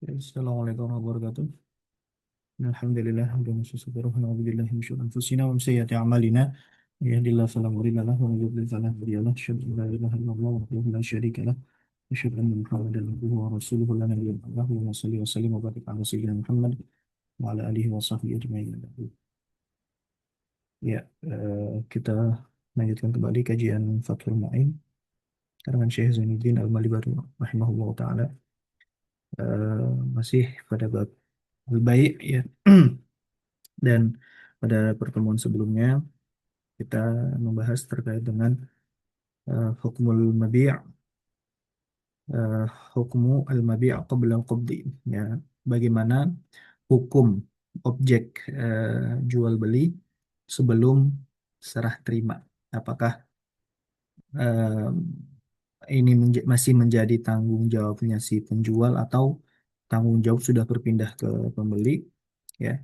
Assalamualaikum warahmatullahi wabarakatuh. Alhamdulillah, hamdan syukur, na'udzu billahi min syururi anfusina wa min sayyiati a'malina. Yahdihillahu fala mudilla lahu wa may yudlil fala hadiya lahu. Asyhadu an la ilaha illallah wahdahu la syarika lahu. Asyhadu anna Muhammadan abduhu wa rasuluhu la nabiyya ba'dahu. Allahumma shalli wa sallim wa barik ala sayyidina Muhammad wa ala alihi wa sahbihi ajma'in. Ya, kita lanjutkan kembali kajian Fathul Mu'in karangan Syekh Zainuddin Al-Malibaru rahimahullah taala. Masih pada bab baik ya. Dan pada pertemuan sebelumnya kita membahas terkait dengan hukmul mabi', uh, hukmu al-mabi' qabla al-qabdi, ya, bagaimana hukum objek jual beli sebelum serah terima. Apakah eh, ini masih menjadi tanggung jawabnya si penjual atau tanggung jawab sudah berpindah ke pembeli, ya.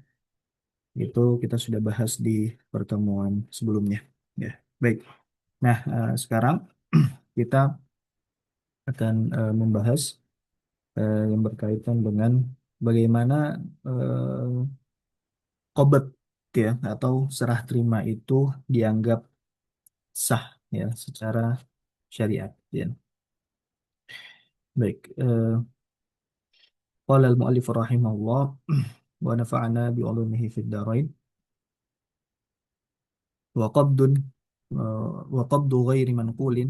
Itu kita sudah bahas di pertemuan sebelumnya. Ya, baik. Nah, sekarang kita akan membahas yang berkaitan dengan bagaimana eh, qobad, ya, atau serah terima itu dianggap sah, ya, secara syariat, ya. Baik. Qala al-mu'allif rahimahullah wa nafa'ana bi ulumihi fid dharain wa qabdun wa qabdu ghairi manqulin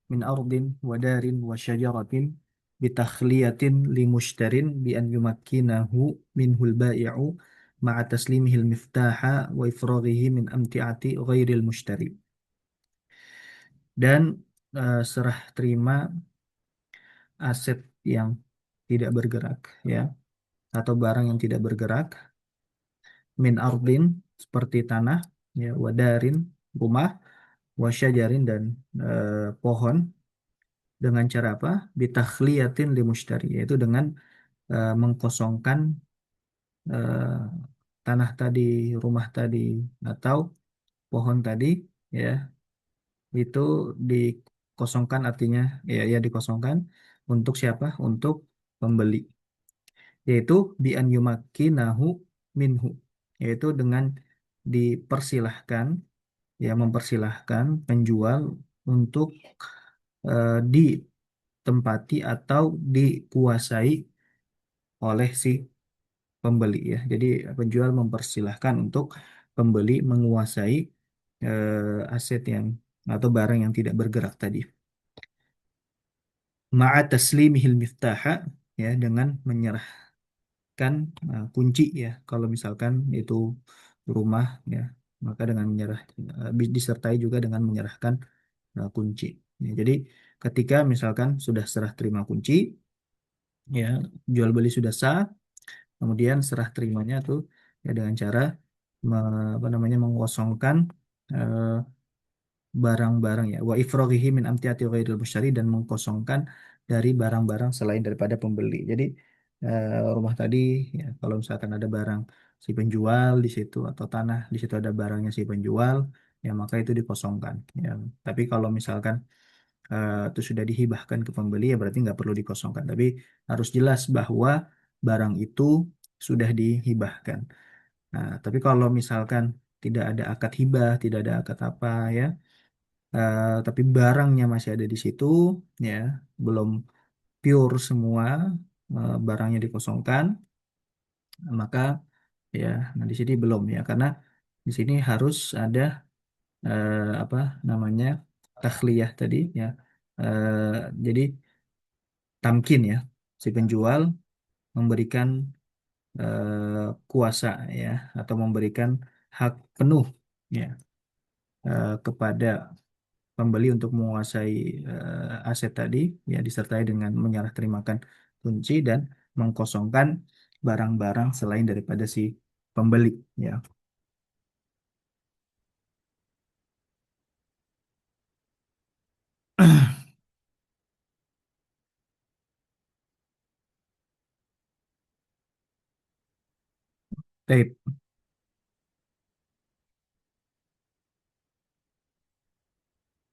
min ardin wa darin wa syajaratin bitakliyatin li mushtarin bi an yumakkinahu minhul bai'u ma'a taslimihil miftaha wa ifraghihi min amti'ati ghairil mushtari. Dan serah terima aset yang tidak bergerak, ya, atau barang yang tidak bergerak, min ardin seperti tanah, ya, wadarin rumah, wasyajarin dan pohon, dengan cara apa? Bitakhliyatin li mushtari, yaitu dengan mengkosongkan eh, tanah tadi, rumah tadi, atau pohon tadi, ya, itu dikosongkan, artinya ya, ya dikosongkan untuk siapa? Untuk pembeli, yaitu bi an yumakkinahu minhu, yaitu dengan dipersilahkan, ya, mempersilahkan penjual untuk ditempati atau dikuasai oleh si pembeli, ya. Jadi penjual mempersilahkan untuk pembeli menguasai aset yang atau barang yang tidak bergerak tadi. Ma'a taslimihil miftaha, ya, dengan menyerahkan kunci, ya. Kalau misalkan itu rumah, ya, maka dengan menyerah disertai juga dengan menyerahkan kunci. Ya, jadi ketika misalkan sudah serah terima kunci, ya, jual beli sudah sah. Kemudian serah terimanya tuh, ya, dengan cara apa namanya, mengosongkan eh, barang-barang, ya, wa ifraghihi min amtiati ghairil musyari, dan mengkosongkan dari barang-barang selain daripada pembeli. Jadi rumah tadi, ya, kalau misalkan ada barang si penjual di situ atau tanah di situ ada barangnya si penjual, ya, maka itu dikosongkan, ya. Tapi kalau misalkan itu sudah dihibahkan ke pembeli, ya berarti nggak perlu dikosongkan. Tapi harus jelas bahwa barang itu sudah dihibahkan. Nah, tapi kalau misalkan tidak ada akad hibah, tidak ada akad apa, ya, tapi barangnya masih ada di situ, ya, belum pure semua, barangnya dikosongkan, maka, ya, nah di sini belum, ya, karena di sini harus ada apa namanya, takhliyah tadi, ya. Jadi tamkin, ya, si penjual memberikan kuasa, ya, atau memberikan hak penuh, ya, kepada pembeli untuk menguasai aset tadi, ya, disertai dengan menyerah terimakan kunci dan mengkosongkan barang-barang selain daripada si pembeli, ya. Baik.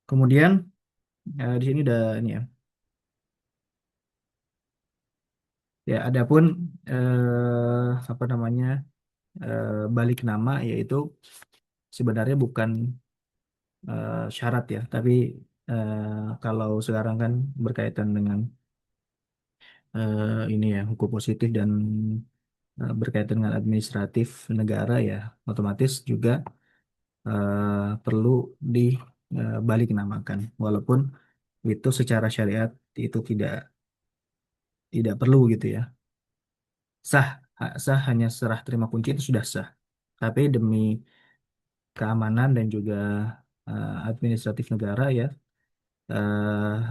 Kemudian di sini ada ini, ya, Ya, adapun apa namanya balik nama yaitu sebenarnya bukan syarat ya, tapi kalau sekarang kan berkaitan dengan ini ya hukum positif dan berkaitan dengan administratif negara ya, otomatis juga perlu dibalik namakan, walaupun itu secara syariat itu tidak perlu gitu ya. Sah, sah hanya serah terima kunci itu sudah sah. Tapi demi keamanan dan juga administratif negara ya,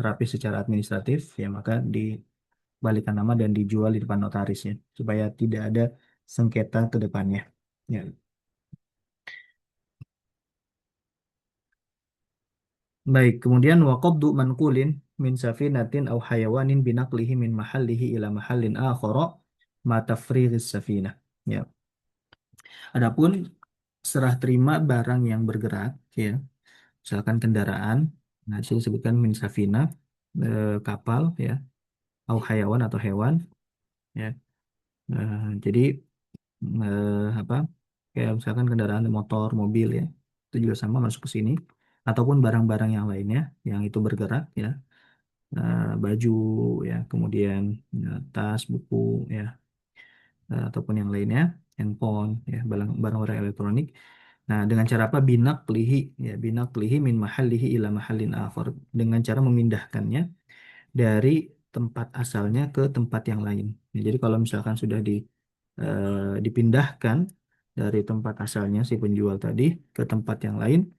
rapi secara administratif ya, maka dibalikan nama dan dijual di depan notarisnya supaya tidak ada sengketa ke depannya. Ya. Baik, kemudian waqabdu manqulin min safinatin aw hayawanin binaqlihi min mahallihi ila mahallin akhara ma tafrighis safinah. Ya. Adapun serah terima barang yang bergerak ya, misalkan kendaraan, nah sini disebutkan min safinah, kapal ya, au hayawan atau hewan ya. Jadi apa? Kayak misalkan kendaraan motor, mobil ya, itu juga sama masuk ke sini ataupun barang-barang yang lainnya yang itu bergerak ya. Baju ya, kemudian tas, buku ya, ataupun yang lainnya, handphone ya, barang-barang elektronik. Nah, dengan cara apa? Binak pelihi ya, binak pelihi min mahallihi ila mahallin akhar, dengan cara memindahkannya dari tempat asalnya ke tempat yang lain. Ya, jadi kalau misalkan sudah dipindahkan dari tempat asalnya si penjual tadi ke tempat yang lain,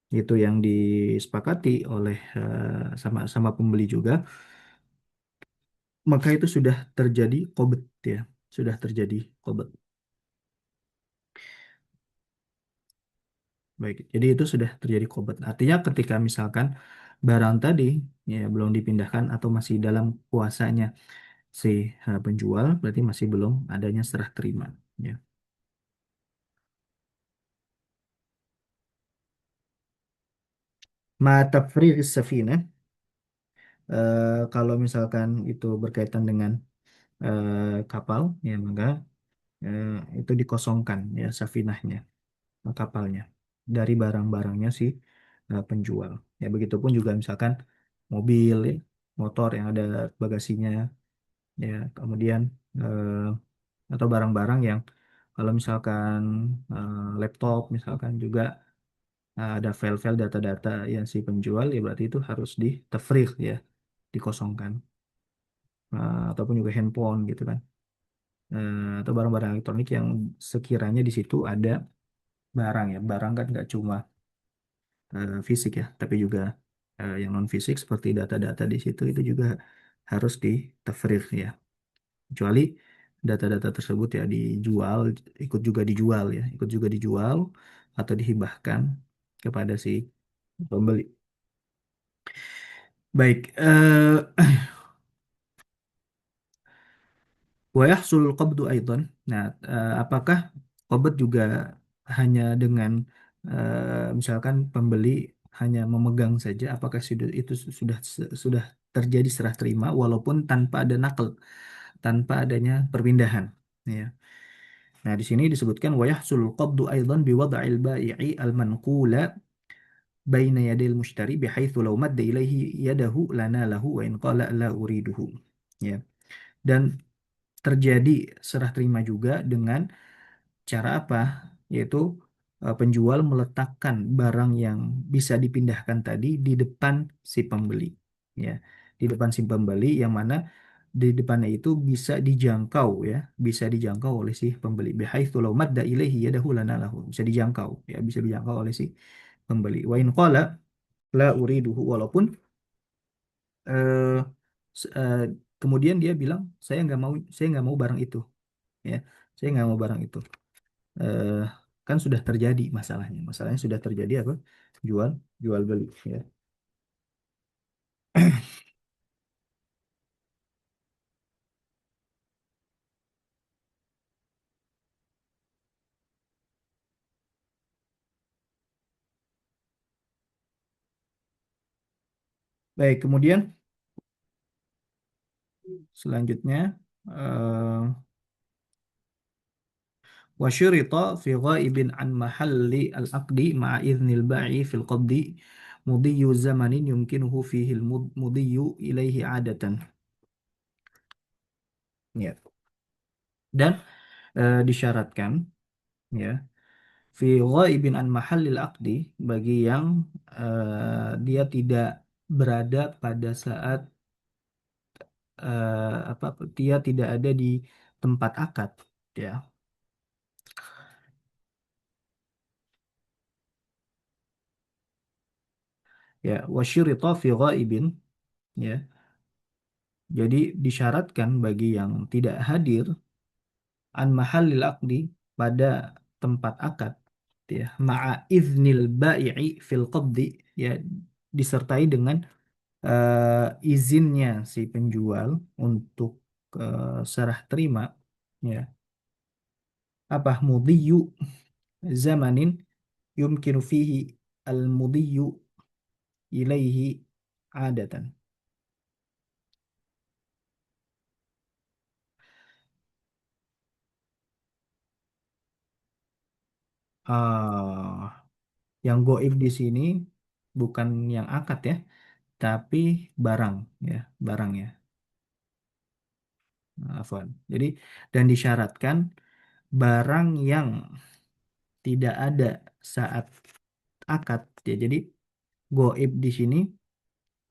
itu yang disepakati oleh sama pembeli juga, maka itu sudah terjadi qobd ya, sudah terjadi qobd. Baik, jadi itu sudah terjadi qobd. Artinya ketika misalkan barang tadi ya belum dipindahkan atau masih dalam kuasanya si penjual, berarti masih belum adanya serah terima ya. Ma tafrighis safinah, kalau misalkan itu berkaitan dengan kapal ya, maka eh, itu dikosongkan ya safinahnya, kapalnya dari barang-barangnya si penjual. Ya begitupun juga misalkan mobil ya, motor yang ada bagasinya ya, kemudian atau barang-barang yang kalau misalkan laptop misalkan juga ada file-file data-data yang si penjual ya, berarti itu harus ditafrigh ya, dikosongkan. Ataupun juga handphone gitu kan. Atau barang-barang elektronik yang sekiranya di situ ada barang ya, barang kan nggak cuma fisik ya, tapi juga yang non fisik seperti data-data di situ itu juga harus ditafrigh ya, kecuali data-data tersebut ya dijual, ikut juga dijual atau dihibahkan kepada si pembeli. Baik, wa yahsulul qabdu aidan. Nah, apakah qabd juga hanya dengan misalkan pembeli hanya memegang saja, apakah sudah itu sudah terjadi serah terima walaupun tanpa ada nakal, tanpa adanya perpindahan, ya. Nah, di sini disebutkan wa yahsulul qabdu aidan bi wada'il bai'i al-manqula baina yadil mushtari bihaitsu law madda ilaihi yadahu lana lahu wa in qala la uriduhu. Ya. Dan terjadi serah terima juga dengan cara apa? Yaitu penjual meletakkan barang yang bisa dipindahkan tadi di depan si pembeli. Ya, di depan si pembeli yang mana di depannya itu bisa dijangkau ya, bisa dijangkau oleh si pembeli. Bihaitsu law madda ilaihi yadahu lana lahu. Bisa dijangkau ya, bisa dijangkau oleh si pembeli. Wa in qala la uriduhu, walaupun eh, eh, kemudian dia bilang saya nggak mau barang itu ya, saya nggak mau barang itu. eh, kan sudah terjadi masalahnya sudah terjadi apa, jual jual beli ya. Baik, kemudian selanjutnya eh, وشرط في غائب عن محل العقد مع إذن البائع في القبض مضي زمن يمكنه فيه المضي إليه عادة. Ya. Dan disyaratkan ya fi ghaibin an mahallil aqdi bagi yang dia tidak berada pada saat apa dia tidak ada di tempat akad ya. Ya wasyirita fi ghaibin ya. Jadi disyaratkan bagi yang tidak hadir an mahallil aqdi pada tempat akad ya ma'a iznil bai'i fil qabdi ya disertai dengan izinnya si penjual untuk serah terima ya apa mudhiyu zamanin yumkinu fihi al mudhiyu ilaihi adatan. Ah, yang goib di sini bukan yang akad ya, tapi barang ya, barang ya. Afwan. Jadi dan disyaratkan barang yang tidak ada saat akad ya. Jadi goib di sini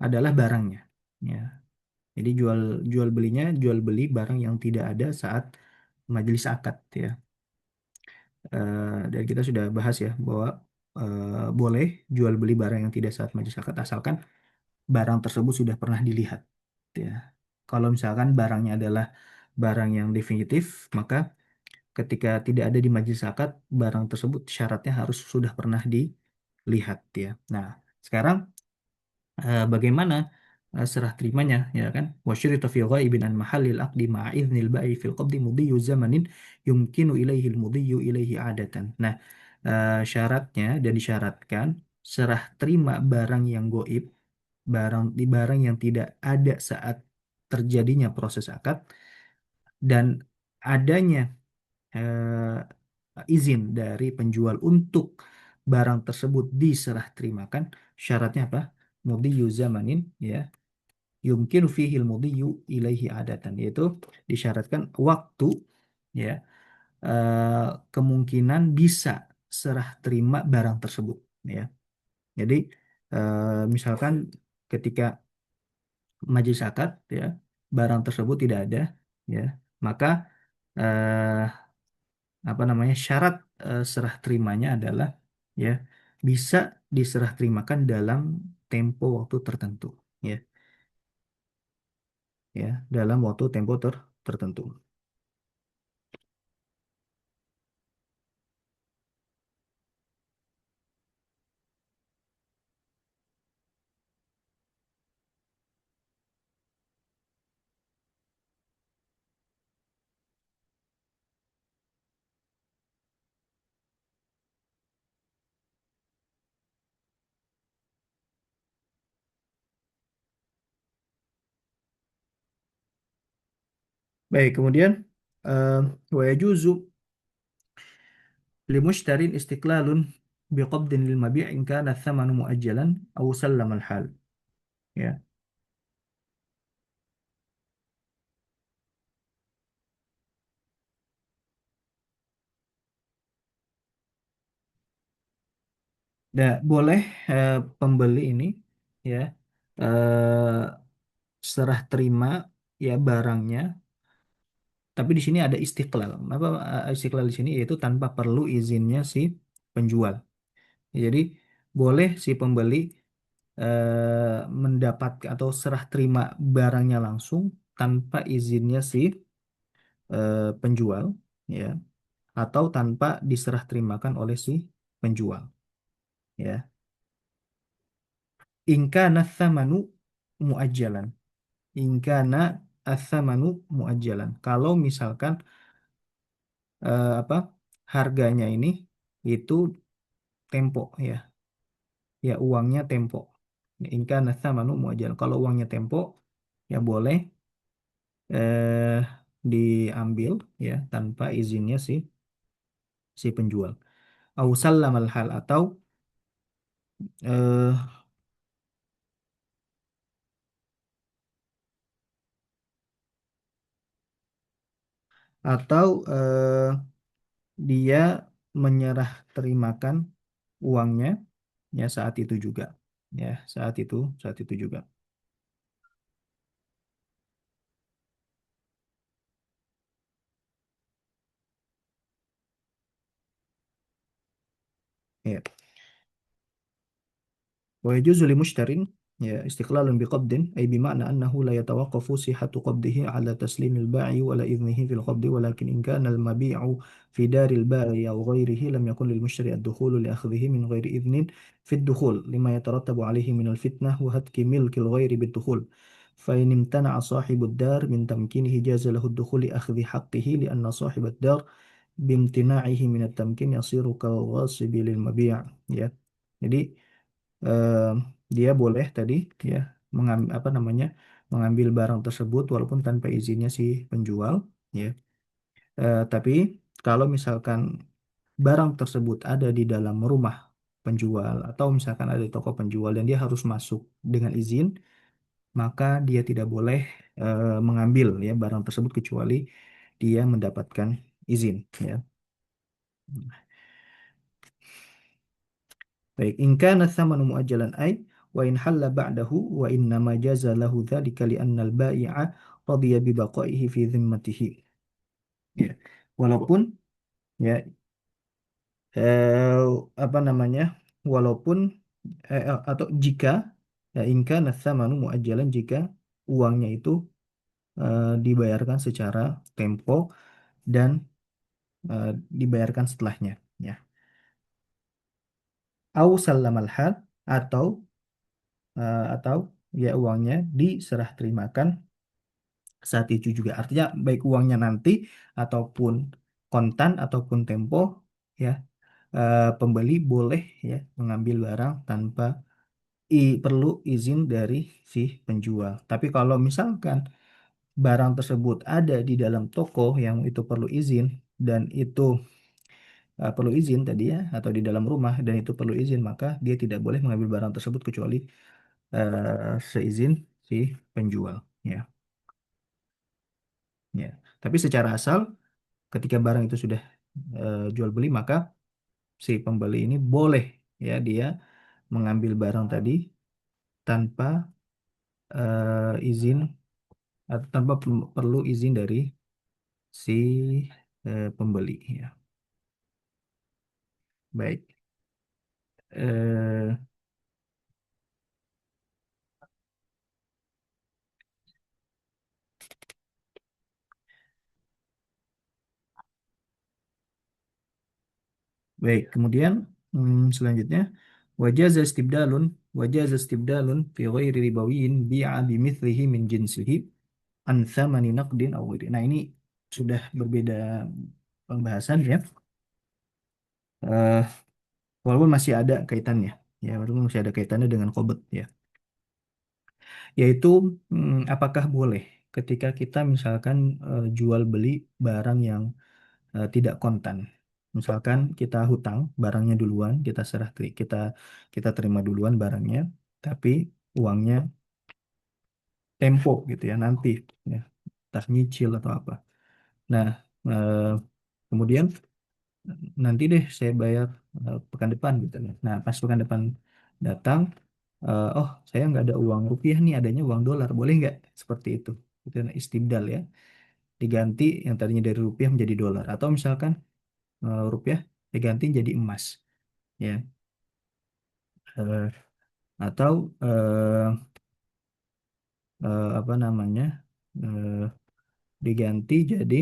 adalah barangnya. Ya. Jadi jual jual belinya jual beli barang yang tidak ada saat majelis akad ya. Dan kita sudah bahas ya bahwa boleh jual beli barang yang tidak saat majelis akad asalkan barang tersebut sudah pernah dilihat ya. Kalau misalkan barangnya adalah barang yang definitif, maka ketika tidak ada di majelis akad, barang tersebut syaratnya harus sudah pernah dilihat ya. Nah, sekarang bagaimana serah terimanya ya kan wasyirita fi ghaibin an mahallil aqdi ma'a idznil ba'i fil qabdi mudhiyu zamanin yumkinu ilaihi al mudhiyu ilaihi adatan. Nah, syaratnya dan disyaratkan serah terima barang yang goib barang yang tidak ada saat terjadinya proses akad dan adanya izin dari penjual untuk barang tersebut diserah terimakan syaratnya apa mudhiyu zamanin ya yumkinu fihi al-mudhiyu ilaihi adatan yaitu disyaratkan waktu ya eh, kemungkinan bisa serah terima barang tersebut ya. Jadi misalkan ketika majelis akad ya barang tersebut tidak ada ya maka eh, apa namanya syarat serah terimanya adalah ya bisa diserah terimakan dalam tempo waktu tertentu ya ya dalam waktu tempo tertentu. Baik, kemudian eh, wa yajuzu limushtarin istiqlalun biqabdin lil mabi' in kana thamanu muajjalan aw sallama al hal ya. Nah, boleh pembeli ini ya eh, serah terima ya barangnya tapi di sini ada istiqlal. Apa istiqlal di sini yaitu tanpa perlu izinnya si penjual. Jadi boleh si pembeli mendapat atau serah terima barangnya langsung tanpa izinnya si penjual ya atau tanpa diserah terimakan oleh si penjual ya. Ingka nathamanu muajjalan. Ingka athamanu muajjalan. Kalau misalkan apa harganya ini itu tempo ya. Ya uangnya tempo. Ingka nathamanu muajjalan. Kalau uangnya tempo ya boleh diambil ya tanpa izinnya si penjual. Au sallamal hal eh, dia menyerah terimakan uangnya ya saat itu juga. Ya, saat itu juga. Ya. ويجوز لمشتر استقلال بقبض أي بمعنى أنه لا يتوقف صحة قبضه على تسليم البائع ولا إذنه في القبض ولكن إن كان المبيع في دار البائع أو غيره لم يكن للمشتري الدخول لأخذه من غير إذن في الدخول لما يترتب عليه من الفتنة وهتك ملك الغير بالدخول فإن امتنع صاحب الدار من تمكينه جاز له الدخول لأخذ حقه لأن صاحب الدار بامتناعه من التمكين يصير كالغاصب للمبيع ya. Jadi eh, dia boleh tadi ya mengambil apa namanya mengambil barang tersebut walaupun tanpa izinnya si penjual ya. Tapi kalau misalkan barang tersebut ada di dalam rumah penjual atau misalkan ada di toko penjual dan dia harus masuk dengan izin, maka dia tidak boleh mengambil ya barang tersebut kecuali dia mendapatkan izin ya. Baik, in kana thamanu muajjalan ay wa in halla ba'dahu wa inna ma jaza lahu dzalika li anna al-bai'a radiya bi baqaihi fi dhimmatihi. Ya. Walaupun ya eh, apa namanya? Walaupun atau jika ya in kana thamanu muajjalan jika uangnya itu dibayarkan secara tempo dan dibayarkan setelahnya ya. Au sallamal hal atau atau ya uangnya diserah terimakan saat itu juga. Artinya baik uangnya nanti ataupun kontan ataupun tempo ya pembeli boleh ya mengambil barang tanpa perlu izin dari si penjual. Tapi kalau misalkan barang tersebut ada di dalam toko yang itu perlu izin dan itu perlu izin tadi ya atau di dalam rumah dan itu perlu izin maka dia tidak boleh mengambil barang tersebut kecuali seizin si penjual ya. Ya. Tapi secara asal ketika barang itu sudah jual beli maka si pembeli ini boleh ya dia mengambil barang tadi tanpa izin atau tanpa perlu izin dari si pembeli ya. Baik. Eh, baik. Kemudian selanjutnya wajaza istibdalun wajaza istibdalun fi ghairi ribawiyin bi'a bimithlihi min jinsihi an thamani naqdin aw ghairi. Nah, ini sudah berbeda pembahasan ya. Eh, walaupun masih ada kaitannya ya walaupun masih ada kaitannya dengan qobot ya yaitu apakah boleh ketika kita misalkan jual beli barang yang tidak kontan misalkan kita hutang barangnya duluan kita terima duluan barangnya tapi uangnya tempo gitu ya nanti ya entah nyicil atau apa nah eh, kemudian nanti deh saya bayar pekan depan gitu ya. Nah, pas pekan depan datang, oh saya nggak ada uang rupiah nih, adanya uang dolar, boleh nggak? Seperti itu. Itu istibdal ya, diganti yang tadinya dari rupiah menjadi dolar. Atau misalkan rupiah diganti jadi emas, ya. Eh, atau apa namanya, eh, diganti jadi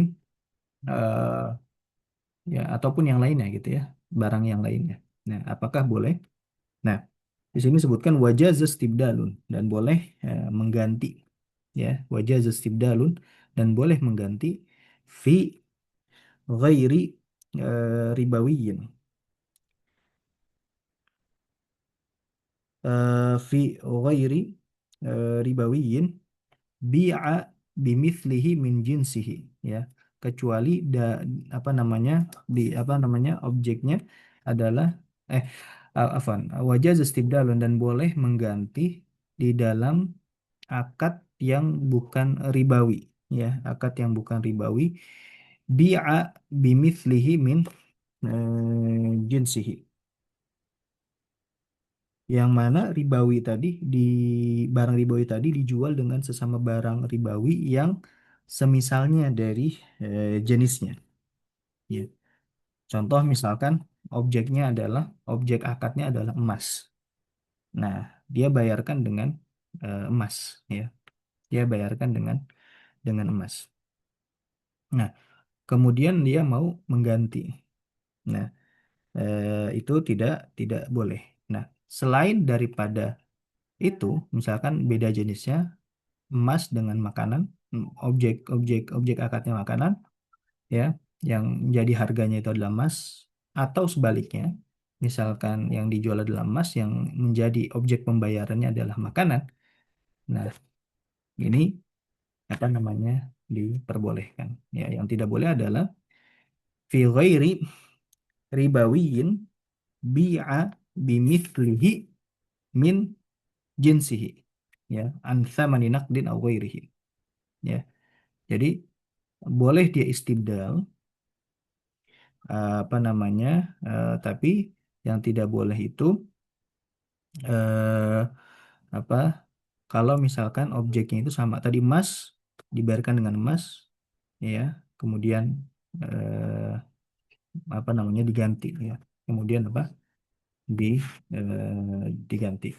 ya ataupun yang lainnya gitu ya, barang yang lainnya. Nah, apakah boleh? Nah, di sini disebutkan wajaz istibdalun dan boleh mengganti ya wajaz istibdalun dan boleh mengganti fi ghairi ribawiyin fi ghairi ribawiyin bi'a bimithlihi min jinsihi, ya, kecuali apa namanya, apa namanya, objeknya adalah eh afan, wajaz istibdalun, dan boleh mengganti di dalam akad yang bukan ribawi, ya, akad yang bukan ribawi, bi'a bimithlihi min jinsihi, yang mana ribawi tadi, di barang ribawi tadi dijual dengan sesama barang ribawi yang semisalnya dari jenisnya, ya. Contoh misalkan objeknya adalah, objek akadnya adalah emas. Nah, dia bayarkan dengan emas, ya. Dia bayarkan dengan emas. Nah, kemudian dia mau mengganti. Nah, itu tidak boleh. Nah, selain daripada itu, misalkan beda jenisnya, emas dengan makanan, objek akadnya makanan, ya, yang jadi harganya itu adalah emas, atau sebaliknya, misalkan yang dijual adalah emas, yang menjadi objek pembayarannya adalah makanan. Nah, ini apa namanya, diperbolehkan. Ya, yang tidak boleh adalah fi ghairi ribawiyin bi'a bimithlihi min jinsihi, ya, an thamani naqdin aw ghairihi, ya. Jadi boleh dia istibdal, apa namanya, tapi yang tidak boleh itu eh, apa, kalau misalkan objeknya itu sama, tadi emas dibayarkan dengan emas, ya, kemudian apa namanya, diganti, ya, kemudian apa, di diganti.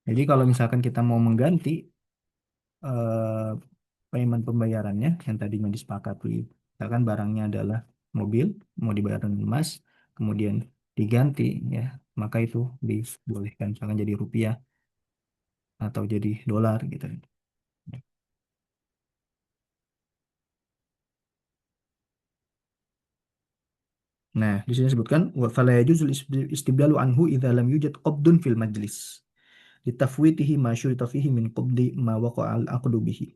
Jadi kalau misalkan kita mau mengganti eh, payment pembayarannya yang tadinya disepakati, misalkan barangnya adalah mobil, mau dibayar dengan emas, kemudian diganti, ya, maka itu dibolehkan, misalkan jadi rupiah atau jadi dolar gitu. Nah, di sini disebutkan wa fala yajuzul istibdalu anhu idza lam yujad qabdun fil majlis litafwitihi ma syurita fihi min qabdi ma waqa'a al-aqdu bihi.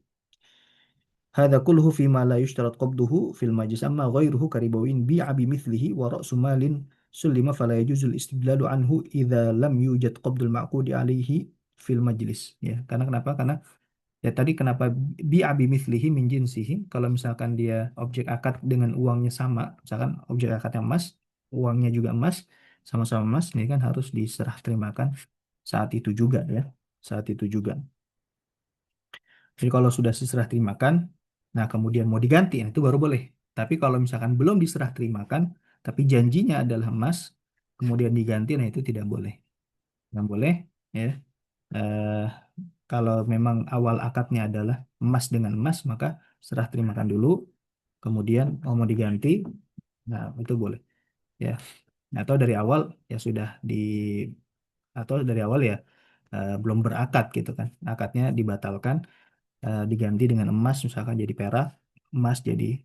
هذا كله فيما لا يشترط قبضه في المجلس أما غيره كربوين بيع بمثله ورأس مال سلم فلا يجوز الاستدلال عنه إذا لم يوجد قبض المعقود عليه في المجلس, ya, karena kenapa, karena ya tadi kenapa bi'a bimithlihi min jinsihi, kalau misalkan dia objek akad dengan uangnya sama, misalkan objek akadnya emas, uangnya juga emas, sama-sama emas, ini kan harus diserah terimakan saat itu juga, ya, saat itu juga. Jadi kalau sudah diserah terimakan, nah kemudian mau diganti, nah itu baru boleh. Tapi kalau misalkan belum diserah terimakan, tapi janjinya adalah emas, kemudian diganti, nah itu tidak boleh. Yang boleh, ya. eh, Kalau memang awal akadnya adalah emas dengan emas, maka serah terimakan dulu, kemudian mau diganti, nah itu boleh, ya. Atau dari awal ya sudah atau dari awal ya belum berakad gitu kan, akadnya dibatalkan, diganti dengan emas, misalkan jadi perak, emas jadi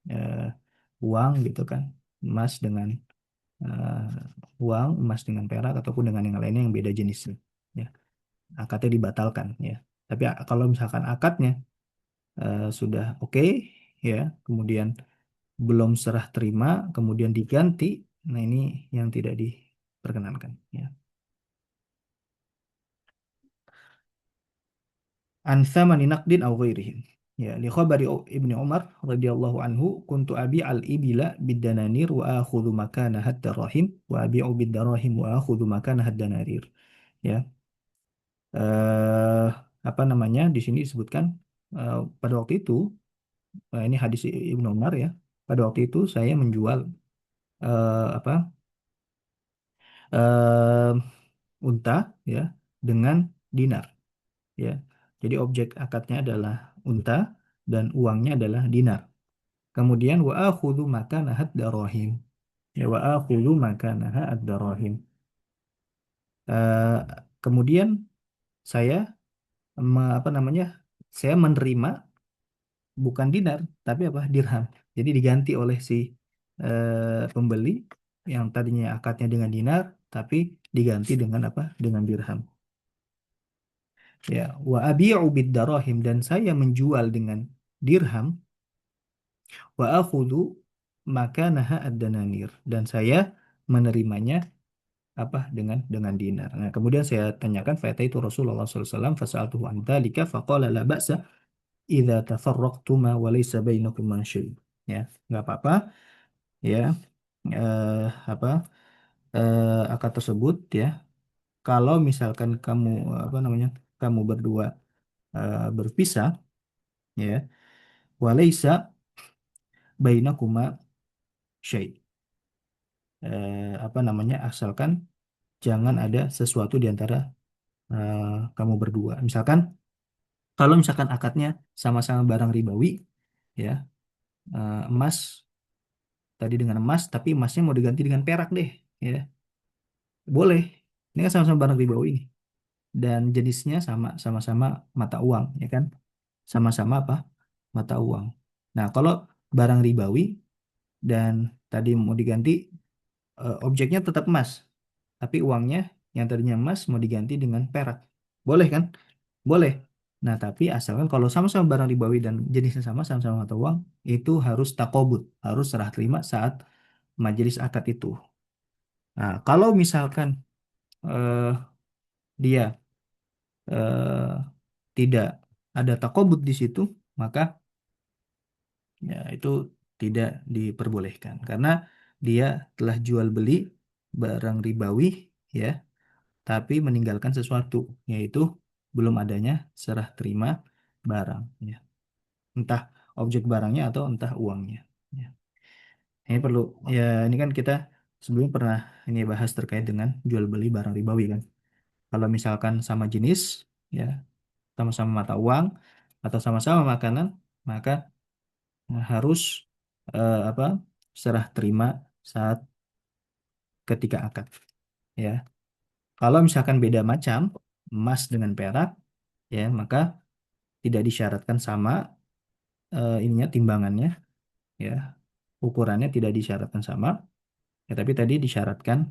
eh, uang gitu kan, emas dengan uang, emas dengan perak, ataupun dengan yang lainnya yang beda jenisnya, ya, akadnya dibatalkan, ya. Tapi kalau misalkan akadnya sudah oke, ya, kemudian belum serah terima, kemudian diganti, nah ini yang tidak diperkenankan, ya. An thamani naqdin aw ghairihi. Ya, li khabari Ibnu Umar radhiyallahu anhu, kuntu al ibila bid-dananir wa akhudhu makana hatta rahim wa abi'u bid-darahim wa akhudhu makana had-danarir. Ya. Eh apa namanya? Di sini disebutkan pada waktu itu, ini hadis Ibnu Umar, ya. Pada waktu itu saya menjual apa? eh unta, ya, dengan dinar, ya. Jadi objek akadnya adalah unta dan uangnya adalah dinar. Kemudian wa akhudhu makanaha ad-darahim. Ya, wa akhudhu makanaha ad-darahim. Eh, kemudian saya apa namanya? Saya menerima bukan dinar tapi apa? Dirham. Jadi diganti oleh si pembeli yang tadinya akadnya dengan dinar, tapi diganti dengan apa? Dengan dirham. Ya, wa abi'u bid darahim, dan saya menjual dengan dirham, wa akhudhu makanaha ad-dananir, dan saya menerimanya apa dengan dinar. Nah, kemudian saya tanyakan itu Rasulullah SAW fasa'altuhu an dzalika faqala la ba'sa idza tafarraqtuma wa laysa bainakuma syai'. Ya, nggak apa-apa ya. eh, apa akad tersebut ya, kalau misalkan kamu apa namanya, kamu berdua berpisah ya, walaysa bainakuma syai'. Apa namanya, asalkan jangan ada sesuatu di antara eh, kamu berdua. Misalkan kalau misalkan akadnya sama-sama barang ribawi ya, emas tadi dengan emas, tapi emasnya mau diganti dengan perak deh ya, boleh. Ini kan sama-sama barang ribawi nih, dan jenisnya sama-sama mata uang ya kan, sama-sama apa, mata uang. Nah, kalau barang ribawi dan tadi mau diganti, objeknya tetap emas, tapi uangnya yang tadinya emas mau diganti dengan perak, boleh kan? Boleh. Nah, tapi asalkan kalau sama-sama barang ribawi dan jenisnya sama-sama mata uang, itu harus takobut, harus serah terima saat majelis akad itu. Nah, kalau misalkan eh, dia tidak ada takobut di situ, maka ya itu tidak diperbolehkan karena dia telah jual beli barang ribawi ya, tapi meninggalkan sesuatu, yaitu belum adanya serah terima barang ya, entah objek barangnya atau entah uangnya ya. Ini perlu ya, ini kan kita sebelumnya pernah ini bahas terkait dengan jual beli barang ribawi kan. Kalau misalkan sama jenis ya, sama-sama mata uang atau sama-sama makanan, maka harus apa, serah terima saat ketika akad ya. Kalau misalkan beda macam, emas dengan perak ya, maka tidak disyaratkan sama ininya, timbangannya ya, ukurannya tidak disyaratkan sama ya, tapi tadi disyaratkan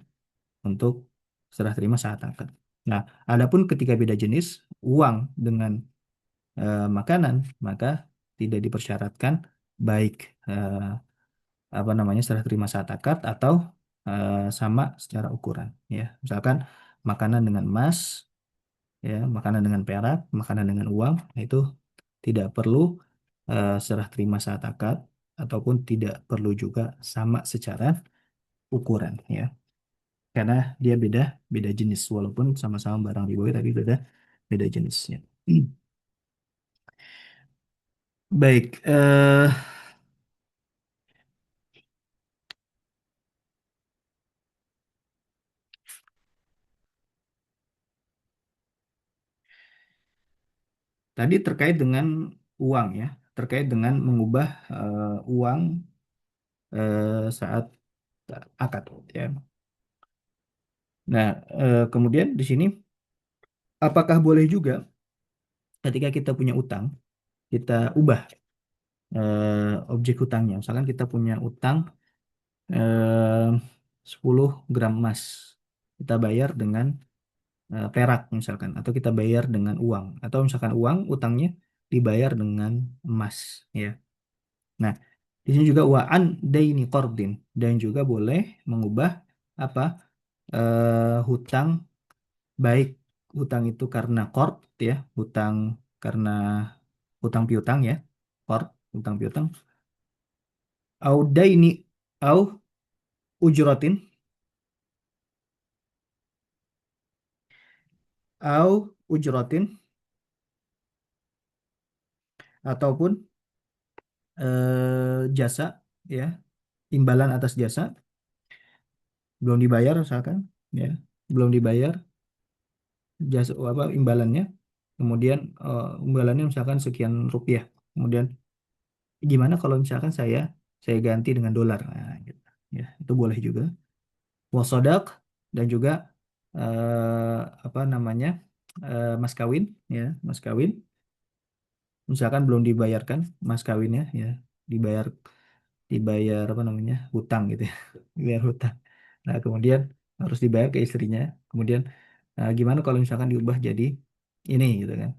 untuk serah terima saat akad. Nah, adapun ketika beda jenis uang dengan makanan, maka tidak dipersyaratkan baik eh, apa namanya, serah terima saat akad atau sama secara ukuran ya. Misalkan makanan dengan emas ya, makanan dengan perak, makanan dengan uang, nah itu tidak perlu serah terima saat akad ataupun tidak perlu juga sama secara ukuran ya. Karena dia beda beda jenis, walaupun sama-sama barang ribawi tapi beda beda jenisnya. Baik, tadi terkait dengan uang ya, terkait dengan mengubah uang saat akad ya. Nah, kemudian di sini apakah boleh juga ketika kita punya utang kita ubah objek hutangnya. Misalkan kita punya utang eh, 10 gram emas, kita bayar dengan perak misalkan, atau kita bayar dengan uang, atau misalkan uang utangnya dibayar dengan emas ya. Nah, di sini juga waan daini qardin, dan juga boleh mengubah apa, hutang, baik hutang itu karena qard ya, hutang karena hutang piutang ya, qard, hutang piutang, au daini au ujratin, au ujratin, ataupun jasa ya, imbalan atas jasa belum dibayar misalkan ya, belum dibayar jasa apa imbalannya, kemudian imbalannya misalkan sekian rupiah, kemudian gimana kalau misalkan saya ganti dengan dolar, nah, gitu. Ya itu boleh juga. Wasodak, dan juga apa namanya, mas kawin ya, mas kawin misalkan belum dibayarkan mas kawinnya ya, dibayar dibayar apa namanya, hutang gitu ya, dibayar hutang. Nah, kemudian harus dibayar ke istrinya. Kemudian gimana kalau misalkan diubah jadi ini gitu kan.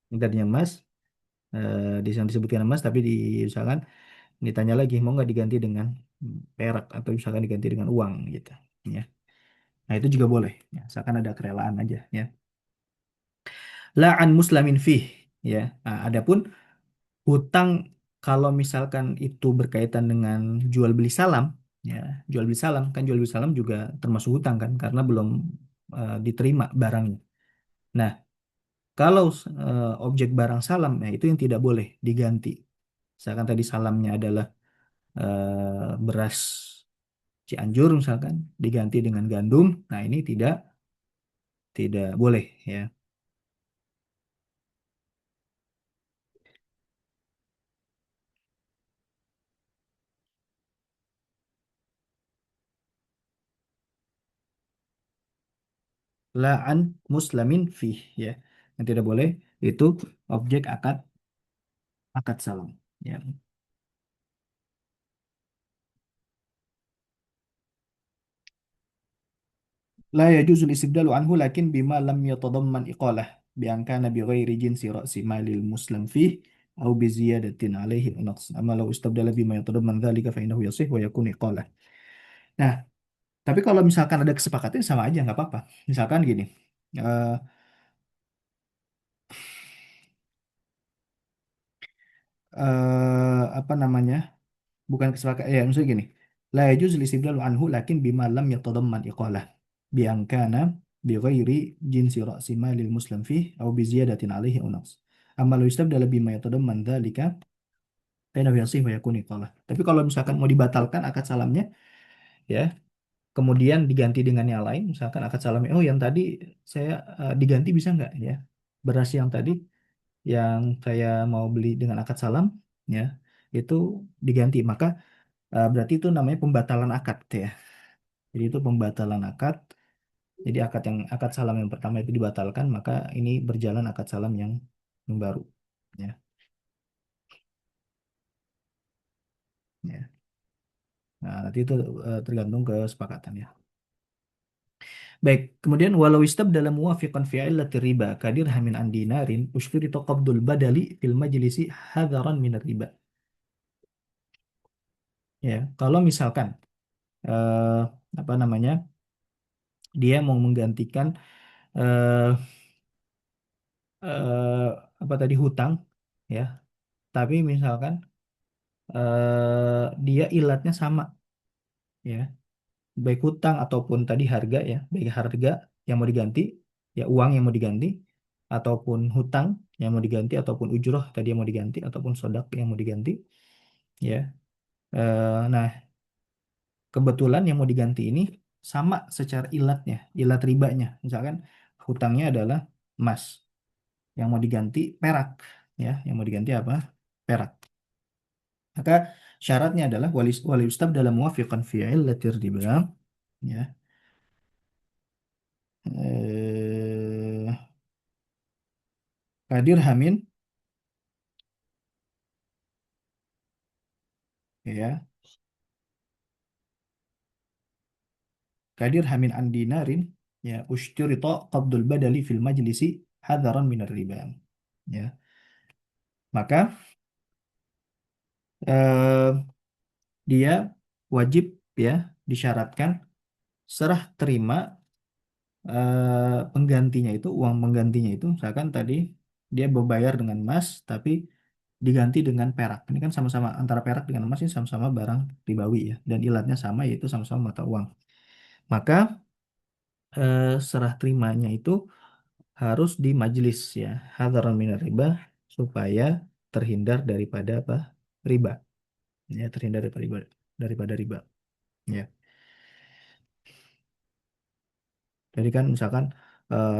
Ini tadinya emas, di sana disebutkan emas, tapi misalkan ditanya lagi mau nggak diganti dengan perak atau misalkan diganti dengan uang gitu. Ya. Nah itu juga boleh. Ya, misalkan ada kerelaan aja. Ya. La'an muslamin fih. Ya. Nah, adapun hutang kalau misalkan itu berkaitan dengan jual beli salam, ya jual beli salam kan jual beli salam juga termasuk hutang kan karena belum diterima barangnya. Nah, kalau objek barang salam, ya itu yang tidak boleh diganti. Misalkan tadi salamnya adalah beras Cianjur misalkan diganti dengan gandum, nah ini tidak boleh ya. La'an muslamin fih ya. Yang tidak boleh itu objek akad akad salam. Ya. La yajuzul istibdalu anhu lakin bima lam yatadamman iqalah bi an kana bi ghairi jinsi ra'si malil muslim fih au bi ziyadatin alaihi aw naqs. Amma law istabdala bima yatadamman dzalika fa innahu yasih wa yakun iqalah. Nah, tapi kalau misalkan ada kesepakatan sama aja nggak apa-apa. Misalkan gini, eh, apa namanya? Bukan kesepakatan ya maksudnya gini. La yajuz istibdalu anhu lakin bima lam yatadamman iqalah bi an kana bi ghairi jinsi ra'si malil muslim fih au bi ziyadatin alaihi aw naqs. Amma law istabdala bima yatadamman dzalika fa yasih wa yakun iqalah. Tapi kalau misalkan mau dibatalkan akad salamnya ya, kemudian diganti dengan yang lain, misalkan akad salamnya oh yang tadi saya diganti bisa nggak ya? Beras yang tadi yang saya mau beli dengan akad salam ya, itu diganti, maka berarti itu namanya pembatalan akad ya. Jadi itu pembatalan akad. Jadi akad salam yang pertama itu dibatalkan, maka ini berjalan akad salam yang baru. Ya, ya. Nah, nanti itu tergantung kesepakatan ya. Baik, kemudian walau dalam muwafiqan fi illati riba kadir hamin an dinarin ushturi qabdul badali fil majlisi hadaran min riba. Ya, kalau misalkan eh, apa namanya? Dia mau menggantikan eh, eh, apa tadi hutang ya, tapi misalkan dia ilatnya sama ya, baik hutang ataupun tadi harga ya, baik harga yang mau diganti ya, uang yang mau diganti ataupun hutang yang mau diganti ataupun ujroh tadi yang mau diganti ataupun sodak yang mau diganti ya. Nah, kebetulan yang mau diganti ini sama secara ilatnya, ilat ribanya. Misalkan hutangnya adalah emas, yang mau diganti perak ya, yang mau diganti apa? Perak. Maka syaratnya adalah wali ustab dalam muwafiqan fi illatir riba ya. Kadir Hamin ya, Kadir Hamin an dinarin ya ushturita qabdul badali fil majlisi hadaran minar riba ya. Maka eh, dia wajib ya disyaratkan serah terima penggantinya itu, uang penggantinya itu misalkan tadi dia berbayar dengan emas tapi diganti dengan perak. Ini kan sama-sama antara perak dengan emas ini sama-sama barang ribawi ya, dan ilatnya sama yaitu sama-sama mata uang. Maka serah terimanya itu harus di majelis ya, hadaran minar riba, supaya terhindar daripada apa? Riba. Ya, terhindar daripada riba. Ya. Jadi kan misalkan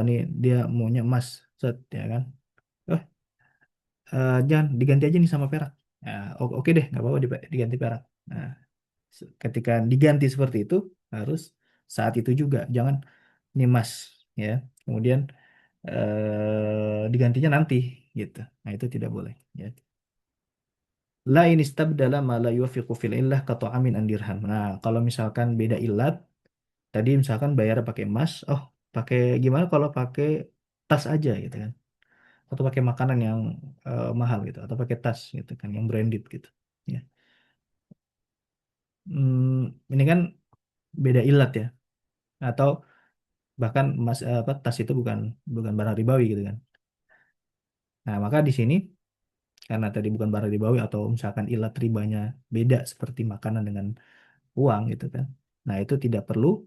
ini dia maunya emas, set ya kan. Eh, jangan diganti aja nih sama perak. Nah, oke deh, nggak apa-apa diganti perak. Nah, ketika diganti seperti itu harus saat itu juga, jangan ini emas ya. Kemudian digantinya nanti gitu. Nah, itu tidak boleh ya. La in istabdala ma la yuwafiqu fil illah ka ta'amin an dirham. Nah, kalau misalkan beda ilat, tadi misalkan bayar pakai emas, oh pakai gimana kalau pakai tas aja gitu kan. atau pakai makanan yang mahal gitu, atau pakai tas gitu kan yang branded gitu. Ya. Ini kan beda ilat ya, atau bahkan apa tas itu bukan bukan barang ribawi gitu kan. Nah, maka di sini karena tadi bukan barang ribawi atau misalkan ilat ribanya beda seperti makanan dengan uang gitu kan. Nah, itu tidak perlu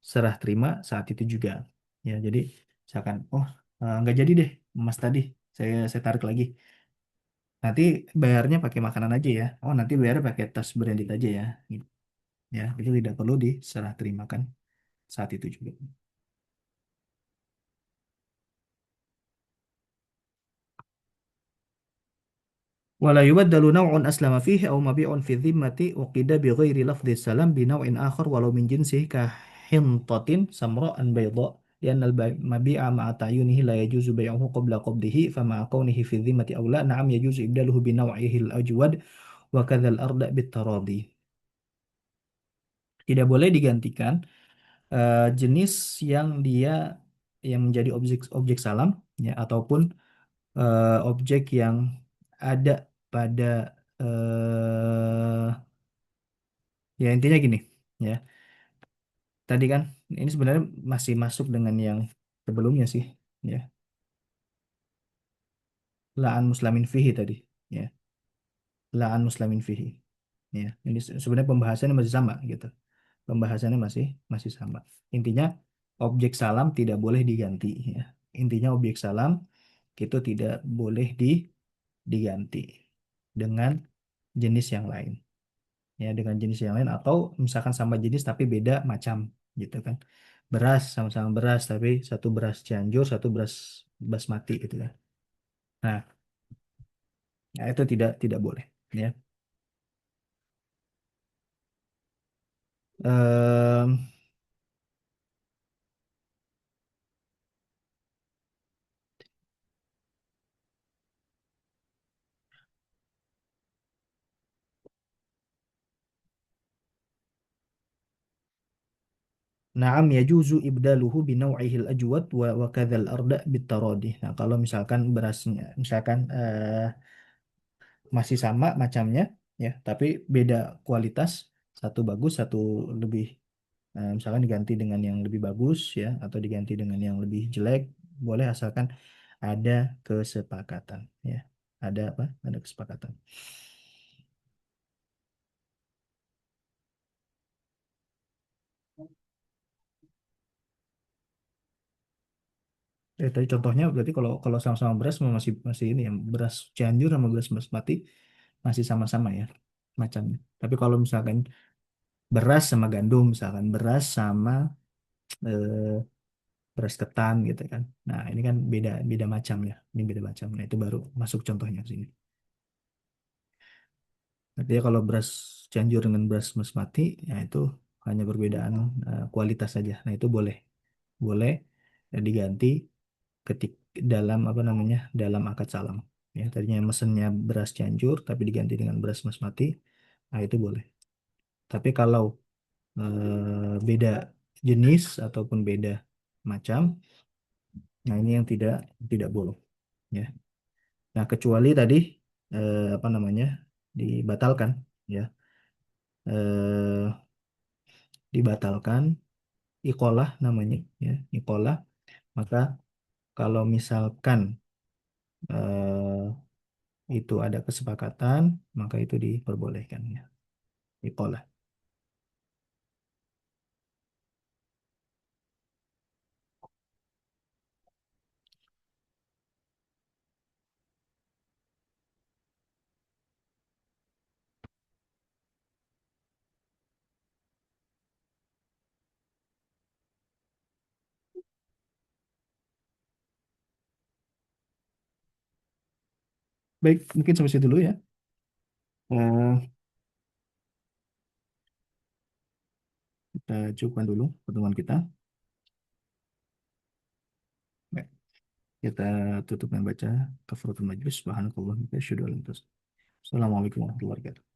serah terima saat itu juga. Ya, jadi misalkan oh nggak jadi deh emas tadi, saya tarik lagi. Nanti bayarnya pakai makanan aja ya. Oh, nanti bayarnya pakai tas branded aja ya. Gitu. Ya, itu tidak perlu diserah terimakan saat itu juga. ولا يبدل نوع أسلم فيه أو مبيع في الذمة أقيد بغير لفظ السلام بنوع آخر ولو من جنسه كحنطة سمراء بيضاء لأن المبيع مع تعيينه لا يجوز بيعه قبل قبضه فمع كونه في الذمة أو لا نعم يجوز إبداله بنوعه الأجود وكذا الأرض بالتراضي. Tidak boleh digantikan jenis yang dia yang menjadi objek objek salam ya ataupun objek yang ada pada ya intinya gini ya. Tadi kan ini sebenarnya masih masuk dengan yang sebelumnya sih ya. La'an muslimin fihi tadi ya. La'an muslimin fihi ya. Ini sebenarnya pembahasannya masih sama gitu. Pembahasannya masih masih sama. Intinya objek salam tidak boleh diganti ya. Intinya objek salam itu tidak boleh diganti dengan jenis yang lain. Ya dengan jenis yang lain atau misalkan sama jenis tapi beda macam gitu kan, beras sama-sama beras tapi satu beras Cianjur satu beras basmati gitu kan. Nah, ya itu tidak boleh ya. Ehm, Naam yajuzu ibdaluhu binau'ihi al-ajwad wa kadzal arda bitaradi. Nah, kalau misalkan berasnya misalkan masih sama macamnya ya, tapi beda kualitas, satu bagus, satu lebih misalkan diganti dengan yang lebih bagus ya atau diganti dengan yang lebih jelek boleh asalkan ada kesepakatan ya. Ada apa? Ada kesepakatan. Tadi contohnya berarti kalau kalau sama-sama beras masih masih ini ya beras Cianjur sama beras basmati masih sama-sama ya macamnya. Tapi kalau misalkan beras sama gandum misalkan beras sama eh, beras ketan gitu kan. Nah, ini kan beda beda macam ya. Ini beda macam. Nah, itu baru masuk contohnya ke sini. Artinya kalau beras Cianjur dengan beras basmati, ya itu hanya perbedaan kualitas saja. Nah, itu boleh boleh diganti ketik dalam apa namanya dalam akad salam. Ya, tadinya mesennya beras Cianjur tapi diganti dengan beras basmati, nah itu boleh. Tapi kalau beda jenis ataupun beda macam, nah ini yang tidak boleh. Ya. Nah, kecuali tadi apa namanya dibatalkan, ya, dibatalkan ikolah namanya, ya, ikolah. Maka kalau misalkan itu ada kesepakatan, maka itu diperbolehkan, ya, ikolah. Baik, mungkin sampai situ dulu ya. Eh, kita cukupkan dulu pertemuan kita. Baik, kita tutup dengan baca kafaratul majlis. Subhanakallah. Assalamualaikum warahmatullahi wabarakatuh.